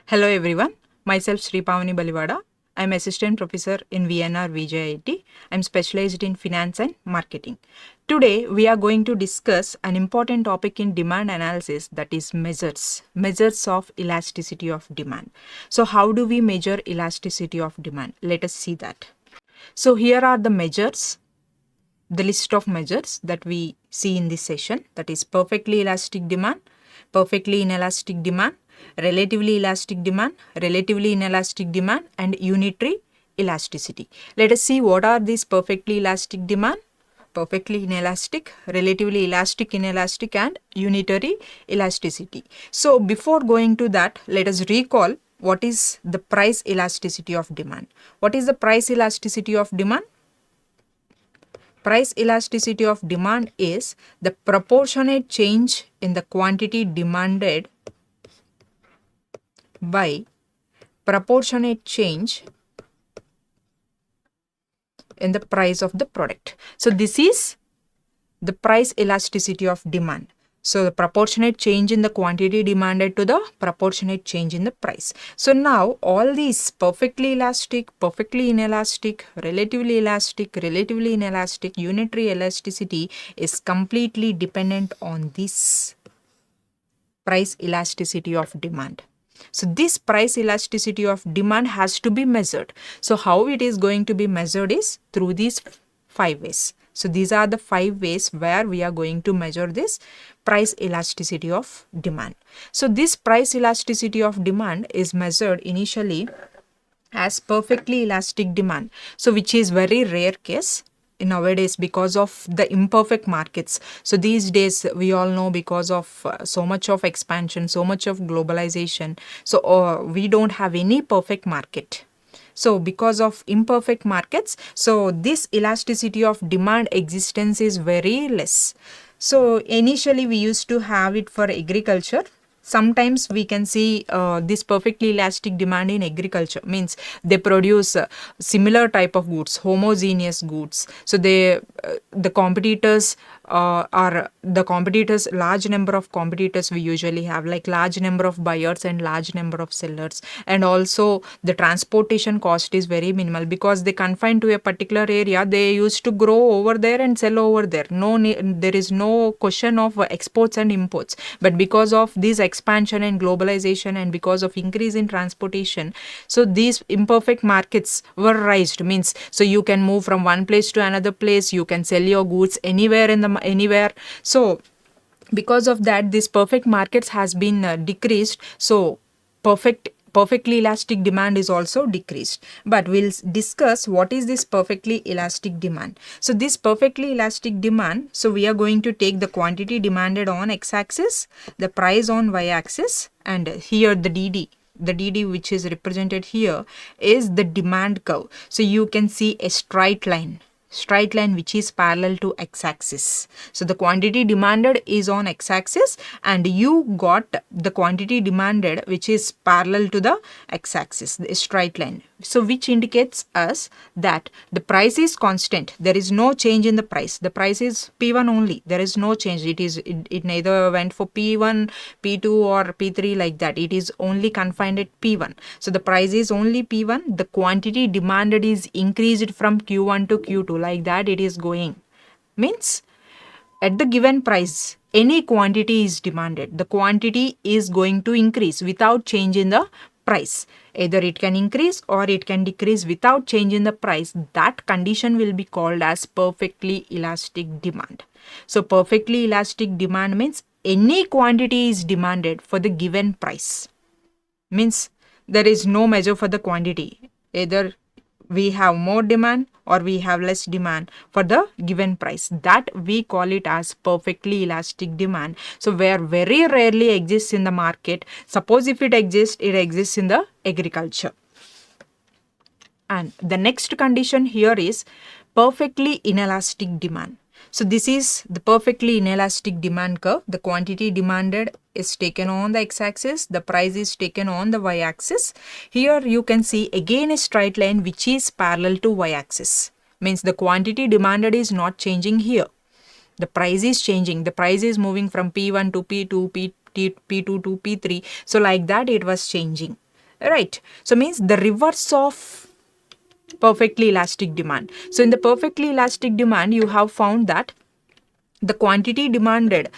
Hello everyone, myself Sri Pavani Balivada. I am assistant professor in VNR VJEC. I am specialized in finance and marketing. Today we are going to discuss an important topic in demand analysis, that is measures of elasticity of demand. So how do we measure elasticity of demand? Let us see that. So here are the measures, the list of measures that we see in this session, that is perfectly elastic demand, perfectly inelastic demand, relatively elastic demand, relatively inelastic demand, and unitary elasticity. Let us see what are these perfectly elastic demand, perfectly inelastic, relatively elastic, inelastic, and unitary elasticity. So before going to that, let us recall what is the price elasticity of demand. What is the price elasticity of demand? Price elasticity of demand is the proportionate change in the quantity demanded by proportionate change in the price of the product. So this is the price elasticity of demand. So the proportionate change in the quantity demanded to the proportionate change in the price. So now all these perfectly elastic, perfectly inelastic, relatively inelastic, unitary elasticity is completely dependent on this price elasticity of demand. So this price elasticity of demand has to be measured. So how it is going to be measured is through these 5 ways. So these are the 5 ways where we are going to measure this price elasticity of demand. So this price elasticity of demand is measured initially as perfectly elastic demand. So which is very rare case nowadays because of the imperfect markets. So these days we all know, because of so much of expansion, so much of globalization, so we don't have any perfect market. So because of imperfect markets, so this elasticity of demand existence is very less. So initially we used to have it for agriculture. Sometimes we can see this perfectly elastic demand in agriculture, means they produce similar type of goods, homogeneous goods. So the competitors large number of competitors we usually have, like large number of buyers and large number of sellers, and also the transportation cost is very minimal because they confined to a particular area. They used to grow over there and sell over there. There is no question of exports and imports, but because of this expansion and globalization and because of increase in transportation, so these imperfect markets were raised, means so you can move from one place to another place, you can sell your goods anywhere. So because of that, this perfect markets has been decreased. So perfectly elastic demand is also decreased. But we'll discuss what is this perfectly elastic demand. So this perfectly elastic demand, so we are going to take the quantity demanded on x-axis, the price on y-axis, and here the DD which is represented here is the demand curve. So you can see a straight line which is parallel to x-axis. So the quantity demanded is on x-axis and you got the quantity demanded which is parallel to the x-axis, the straight line. So which indicates us that the price is constant. There is no change in the price. The price is P1 only. There is no change. It neither went for P1, P2 or P3 like that. It is only confined at P1. So the price is only P1. The quantity demanded is increased from Q1 to Q2, like that it is going. Means at the given price, any quantity is demanded. The quantity is going to increase without change in the price. Either it can increase or it can decrease without change in the price. That condition will be called as perfectly elastic demand. So perfectly elastic demand means any quantity is demanded for the given price. Means there is no measure for the quantity. Either we have more demand or we have less demand for the given price. That we call it as perfectly elastic demand. So where very rarely exists in the market. Suppose if it exists in the agriculture. And the next condition here is perfectly inelastic demand. So this is the perfectly inelastic demand curve. The quantity demanded is taken on the x-axis, the price is taken on the y-axis. Here you can see again a straight line which is parallel to y-axis. Means the quantity demanded is not changing here. The price is changing. The price is moving from P1 to P2, P2 to P3. So like that it was changing, right? So means the reverse of perfectly elastic demand. So in the perfectly elastic demand, you have found that the quantity demanded,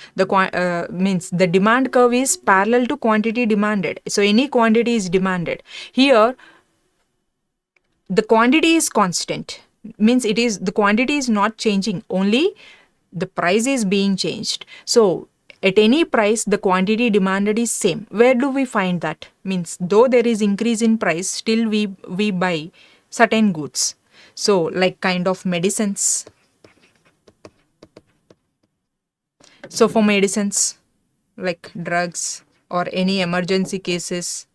means the demand curve is parallel to quantity demanded. So any quantity is demanded. Here the quantity is constant, means it is, the quantity is not changing, only the price is being changed. So at any price the quantity demanded is same. Where do we find that? Means though there is increase in price, still we buy certain goods. So like kind of medicines. So for medicines like drugs or any emergency cases,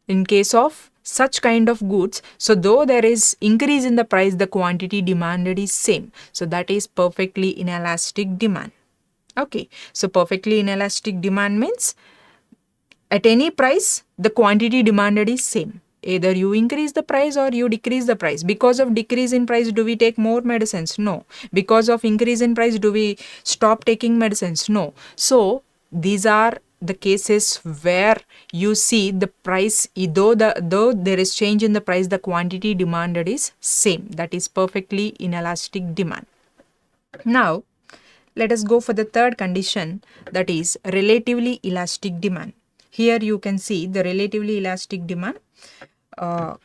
in case of such kind of goods, so though there is increase in the price, the quantity demanded is same. So that is perfectly inelastic demand. Okay, so perfectly inelastic demand means at any price the quantity demanded is same. Either you increase the price or you decrease the price. Because of decrease in price, do we take more medicines? No. Because of increase in price, do we stop taking medicines? No. So these are the cases where you see the price, though there is change in the price, the quantity demanded is same. That is perfectly inelastic demand. Now let us go for the third condition, that is relatively elastic demand. Here you can see the relatively elastic demand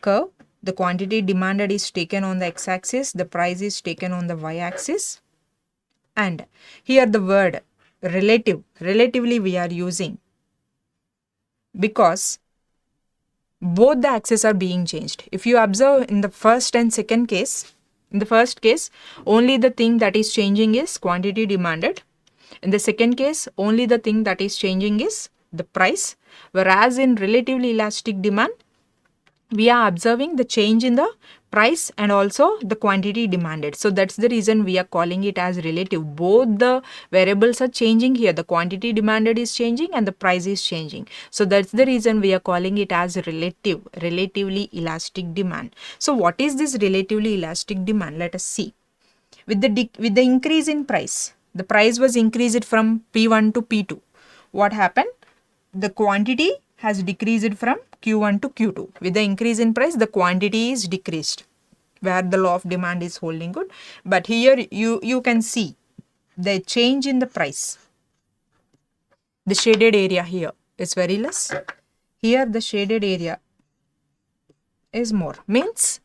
curve. The quantity demanded is taken on the x-axis, the price is taken on the y-axis, and here the word relatively we are using because both the axes are being changed. If you observe in the first and second case, in the first case only the thing that is changing is quantity demanded. In the second case only the thing that is changing is the price, whereas in relatively elastic demand we are observing the change in the price and also the quantity demanded. So that's the reason we are calling it as relative. Both the variables are changing here. The quantity demanded is changing and the price is changing. So that's the reason we are calling it as relatively elastic demand. So what is this relatively elastic demand? Let us see. With the increase in price, the price was increased from P1 to P2. What happened? The quantity has decreased from Q1 to Q2. With the increase in price, the quantity is decreased, where the law of demand is holding good. But here you can see the change in the price. The shaded area here is very less. Here the shaded area is more. Means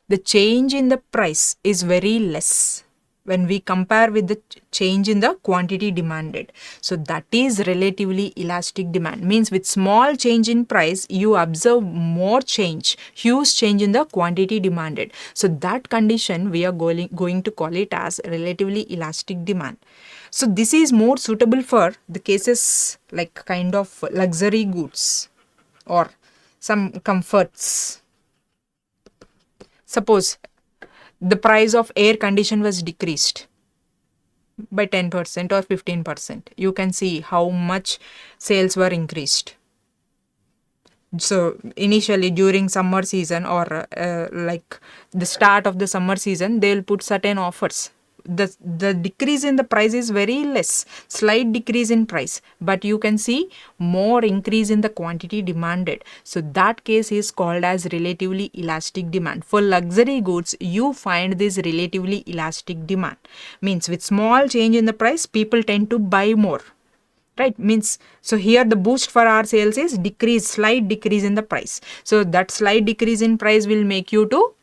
the change in the price is very less when we compare with the change in the quantity demanded. So that is relatively elastic demand. Means with small change in price, you observe more change, huge change in the quantity demanded. So that condition we are going to call it as relatively elastic demand. So this is more suitable for the cases like kind of luxury goods or some comforts. Suppose the price of air condition was decreased by 10% or 15%. You can see how much sales were increased. So initially during summer season or like the start of the summer season, they will put certain offers. The decrease in the price is very less, slight decrease in price, but you can see more increase in the quantity demanded. So that case is called as relatively elastic demand. For luxury goods, you find this relatively elastic demand. Means with small change in the price, people tend to buy more. Right, means so here the boost for our sales is slight decrease in the price. So that slight decrease in price will make you to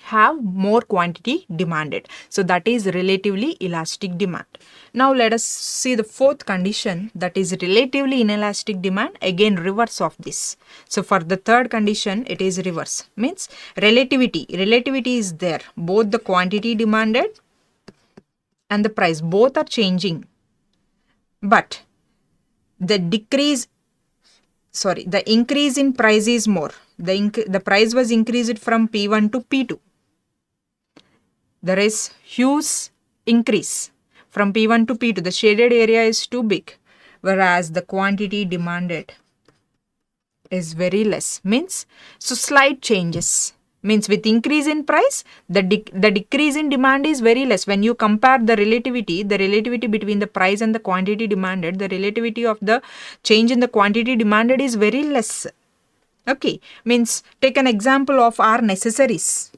have more quantity demanded. So that is relatively elastic demand. Now let us see the fourth condition, that is relatively inelastic demand, again reverse of this. So for the third condition it is reverse, means relativity is there, both the quantity demanded and the price both are changing, but the increase in price is more. The price was increased from P1 to P2. There is huge increase from P1 to P2. The shaded area is too big, whereas the quantity demanded is very less. Means so slight changes. Means with increase in price, the decrease in demand is very less. When you compare the relativity between the price and the quantity demanded, the relativity of the change in the quantity demanded is very less. Okay, means take an example of our necessaries.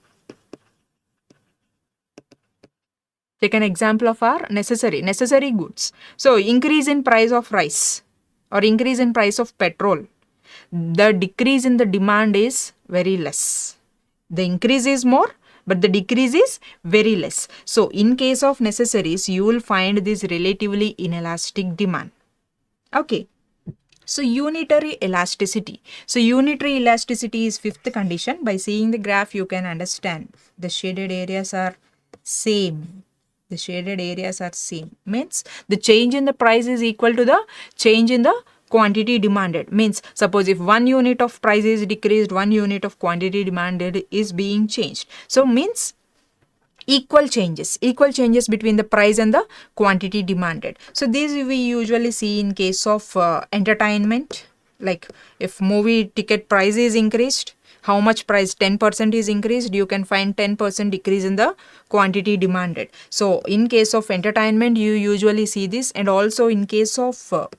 Take an example of our necessary goods. So increase in price of rice or increase in price of petrol, the decrease in the demand is very less. The increase is more, but the decrease is very less. So in case of necessaries, you will find this relatively inelastic demand. Okay. So unitary elasticity. So unitary elasticity is fifth condition. By seeing the graph, you can understand the shaded areas are same. The shaded areas are same. Means the change in the price is equal to the change in the quantity demanded. Means suppose if 1 unit of price is decreased, 1 unit of quantity demanded is being changed. So means equal changes between the price and the quantity demanded. So these we usually see in case of entertainment, like if movie ticket price is increased, how much price 10% is increased, you can find 10% decrease in the quantity demanded. So in case of entertainment, you usually see this. And also in case of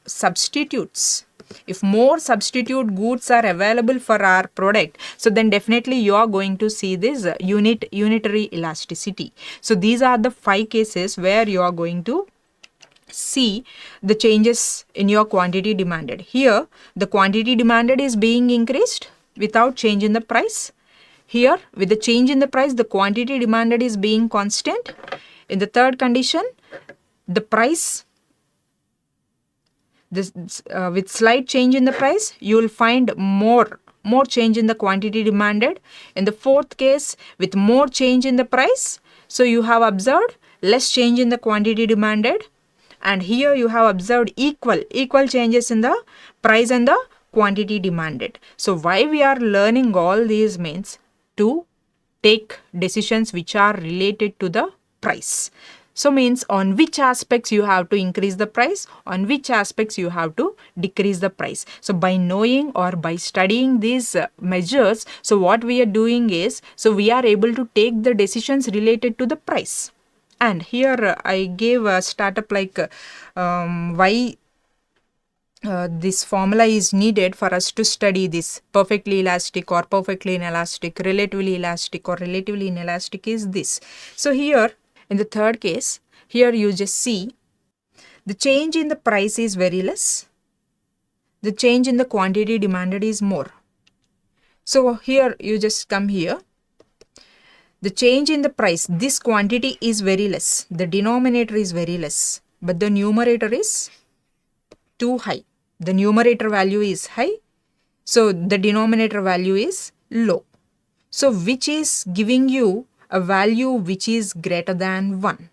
substitutes, if more substitute goods are available for our product, so then definitely you are going to see this unitary elasticity. So these are the 5 cases where you are going to see the changes in your quantity demanded. Here the quantity demanded is being increased without change in the price. Here with the change in the price, the quantity demanded is being constant. In the third condition, the price, this with slight change in the price, you will find more change in the quantity demanded. In the fourth case, with more change in the price, so you have observed less change in the quantity demanded. And here you have observed equal changes in the price and the quantity demanded. So why we are learning all these means to take decisions which are related to the price. So means on which aspects you have to increase the price, on which aspects you have to decrease the price. So by knowing or by studying these measures, so what we are doing is, so we are able to take the decisions related to the price. And here I gave a startup like why this formula is needed for us to study this perfectly elastic or perfectly inelastic, relatively elastic or relatively inelastic is this. So here in the third case, here you just see the change in the price is very less, the change in the quantity demanded is more. So here you just come here, the change in the price, this quantity is very less, the denominator is very less, but the numerator is too high. The numerator value is high, so the denominator value is low. So which is giving you a value which is greater than 1.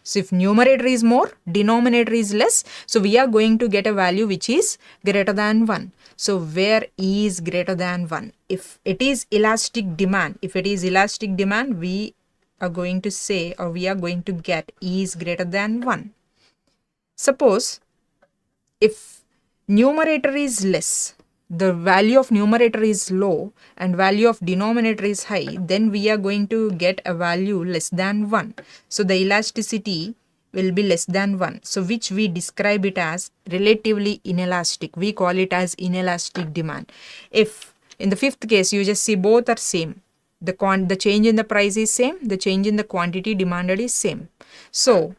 So if numerator is more, denominator is less, so we are going to get a value which is greater than 1. So where E is greater than 1? If it is elastic demand, we are going to say, or we are going to get E is greater than 1. Suppose if numerator is less, the value of numerator is low and value of denominator is high, then we are going to get a value less than 1. So the elasticity will be less than 1. So which we describe it as relatively inelastic. We call it as inelastic demand. If in the fifth case, you just see both are same. The change in the price is same, the change in the quantity demanded is same. So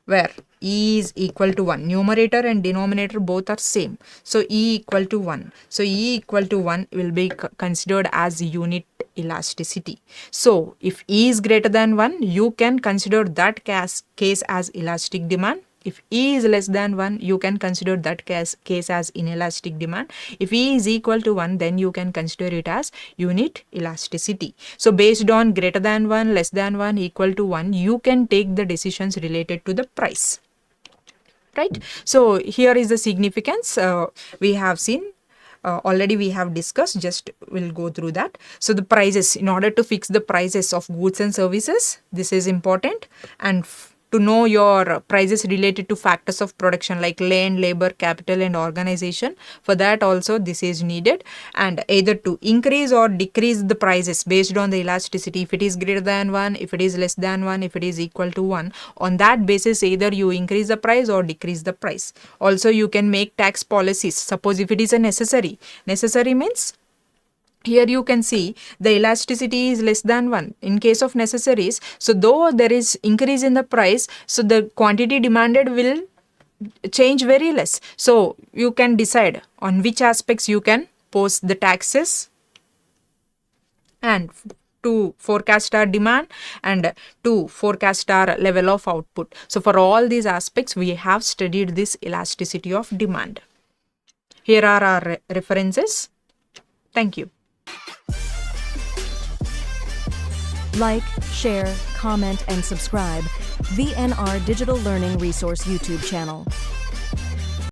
where E is equal to 1, numerator and denominator both are same, so E equal to 1. So E equal to 1 will be considered as unit elasticity. So if E is greater than 1, you can consider that case as elastic demand. If E is less than 1, you can consider that case as inelastic demand. If E is equal to 1, then you can consider it as unit elasticity. So based on greater than 1, less than 1, equal to 1, you can take the decisions related to the price. Right? So here is the significance we have seen. Already we have discussed, just we'll go through that. So the prices, in order to fix the prices of goods and services, this is important. And to know your prices related to factors of production like land, labor, capital and organization. For that also this is needed, and either to increase or decrease the prices based on the elasticity. If it is greater than 1, if it is less than 1, if it is equal to 1, on that basis either you increase the price or decrease the price. Also you can make tax policies. Suppose if it is a necessary means here you can see the elasticity is less than 1 in case of necessaries. So though there is increase in the price, so the quantity demanded will change very less. So you can decide on which aspects you can post the taxes and to forecast our demand and to forecast our level of output. So for all these aspects we have studied this elasticity of demand. Here are our references. Thank you. Like, share, comment, and subscribe VNR Digital Learning Resource YouTube channel.